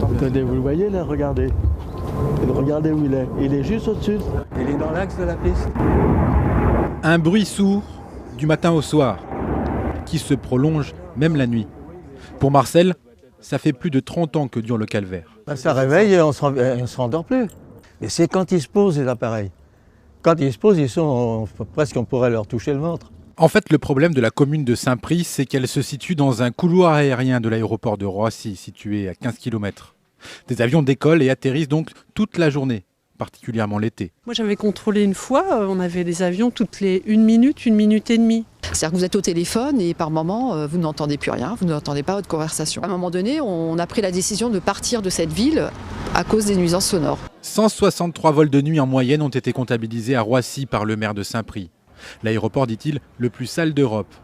Attendez, vous le voyez là, regardez. Regardez où il est. Il est juste au-dessus. Il est dans l'axe de la piste. Un bruit sourd du matin au soir qui se prolonge même la nuit. Pour Marcel, ça fait plus de 30 ans que dure le calvaire. Ça réveille et on ne se rendort plus. Mais c'est quand ils se posent les appareils. Quand ils se posent, ils sont presque on pourrait leur toucher le ventre. En fait, le problème de la commune de Saint-Prix, c'est qu'elle se situe dans un couloir aérien de l'aéroport de Roissy, situé à 15 km. Des avions décollent et atterrissent donc toute la journée, particulièrement l'été. Moi j'avais contrôlé une fois, on avait des avions toutes les 1 minute et demie. C'est-à-dire que vous êtes au téléphone et par moment, vous n'entendez plus rien, vous n'entendez pas votre conversation. À un moment donné, on a pris la décision de partir de cette ville à cause des nuisances sonores. 163 vols de nuit en moyenne ont été comptabilisés à Roissy par le maire de Saint-Prix. L'aéroport, dit-il, le plus sale d'Europe.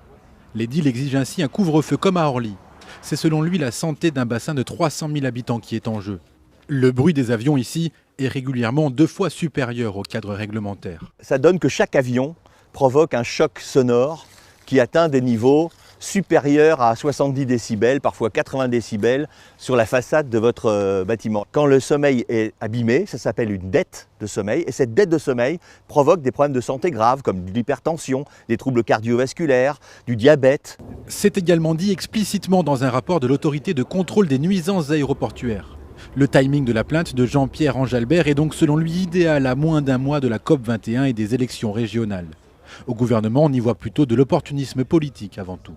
L'édile exige ainsi un couvre-feu comme à Orly. C'est selon lui la santé d'un bassin de 300 000 habitants qui est en jeu. Le bruit des avions ici est régulièrement 2 fois supérieur au cadre réglementaire. Ça donne que chaque avion provoque un choc sonore qui atteint des niveaux supérieurs à 70 décibels, parfois 80 décibels, sur la façade de votre bâtiment. Quand le sommeil est abîmé, ça s'appelle une dette de sommeil, et cette dette de sommeil provoque des problèmes de santé graves comme de l'hypertension, des troubles cardiovasculaires, du diabète. C'est également dit explicitement dans un rapport de l'autorité de contrôle des nuisances aéroportuaires. Le timing de la plainte de Jean-Pierre Angelbert est donc selon lui idéal à moins d'un mois de la COP21 et des élections régionales. Au gouvernement, on y voit plutôt de l'opportunisme politique avant tout.